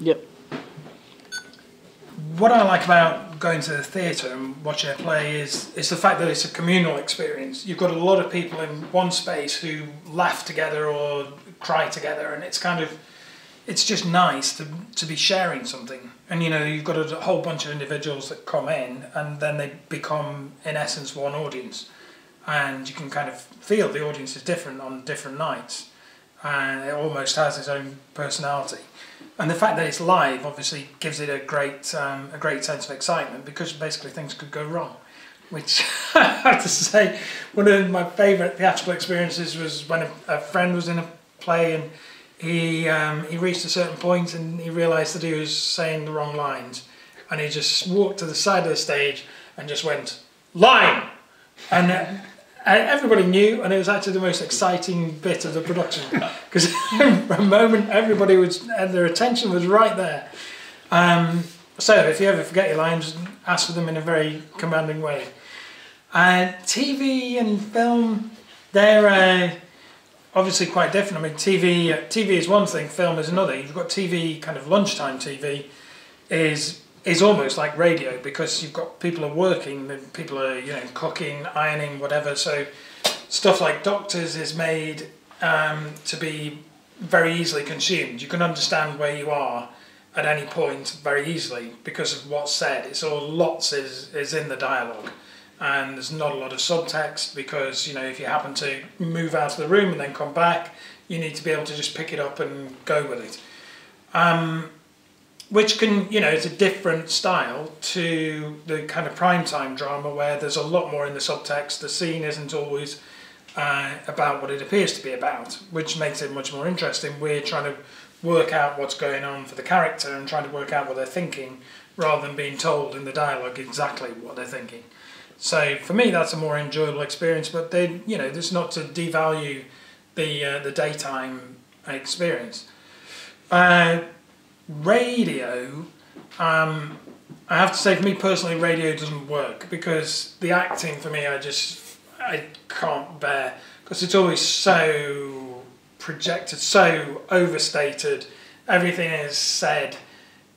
Yep. What I like about going to the theatre and watching a play is the fact that it's a communal experience. You've got a lot of people in one space who laugh together or cry together, and it's just nice to be sharing something. And you know, you've got a whole bunch of individuals that come in, and then they become, in essence, one audience. And you can kind of feel the audience is different on different nights, and it almost has its own personality. And the fact that it's live obviously gives it a great sense of excitement, because basically things could go wrong. Which I have to say, one of my favourite theatrical experiences was when a friend was in a play, and he reached a certain point and he realised that he was saying the wrong lines, and he just walked to the side of the stage and just went, "Line!" And everybody knew, and it was actually the most exciting bit of the production, because for a moment everybody their attention was right there. So if you ever forget your lines, ask for them in a very commanding way. TV and film, they're obviously quite different. I mean, TV is one thing, film is another. You've got TV, kind of lunchtime TV, is almost like radio, because you've got people are working, people are cooking, ironing, whatever. So stuff like Doctors is made to be very easily consumed. You can understand where you are at any point very easily because of what's said. It's all lots is in the dialogue, and there's not a lot of subtext, because if you happen to move out of the room and then come back, you need to be able to just pick it up and go with it. Which can, it's a different style to the kind of primetime drama, where there's a lot more in the subtext. The scene isn't always about what it appears to be about, which makes it much more interesting. We're trying to work out what's going on for the character and trying to work out what they're thinking, rather than being told in the dialogue exactly what they're thinking. So for me, that's a more enjoyable experience. But it's not to devalue the daytime experience. Radio, I have to say, for me personally, radio doesn't work, because the acting for me, I can't bear, because it's always so projected, so overstated. Everything is said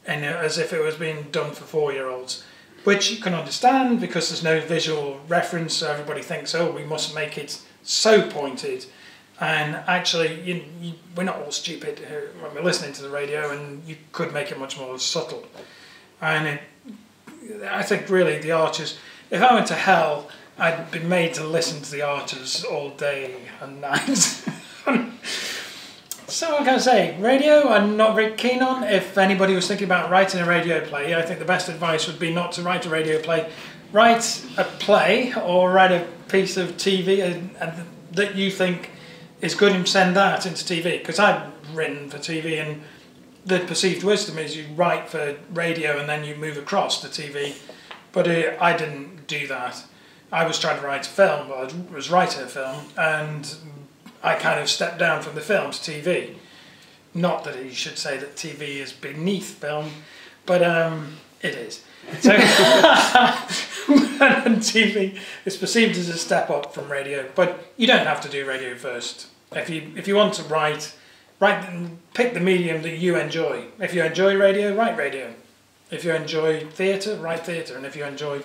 as if it was being done for 4-year-olds, which you can understand because there's no visual reference, so everybody thinks, oh, we must make it so pointed. And actually, we're not all stupid when we're listening to the radio, and you could make it much more subtle. And I think really the Archers, if I went to hell, I'd be made to listen to the Archers all day and night. So what can I say? Radio, I'm not very keen on. If anybody was thinking about writing a radio play, I think the best advice would be not to write a radio play. Write a play, or write a piece of TV that you think is good, and send that into TV. Because I've written for TV, and the perceived wisdom is you write for radio and then you move across to TV. But I didn't do that. I was trying to write a film, I was writing a film, and I kind of stepped down from the film to TV. Not that you should say that TV is beneath film, but it is. So TV is perceived as a step up from radio, but you don't have to do radio first. If you want to write, pick the medium that you enjoy. If you enjoy radio, write radio. If you enjoy theatre, write theatre. And if you enjoy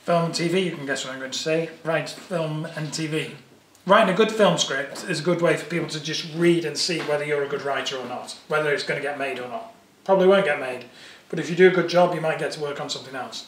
film and TV, you can guess what I'm going to say, write film and TV. Writing a good film script is a good way for people to just read and see whether you're a good writer or not, whether it's going to get made or not. Probably won't get made, but if you do a good job, you might get to work on something else.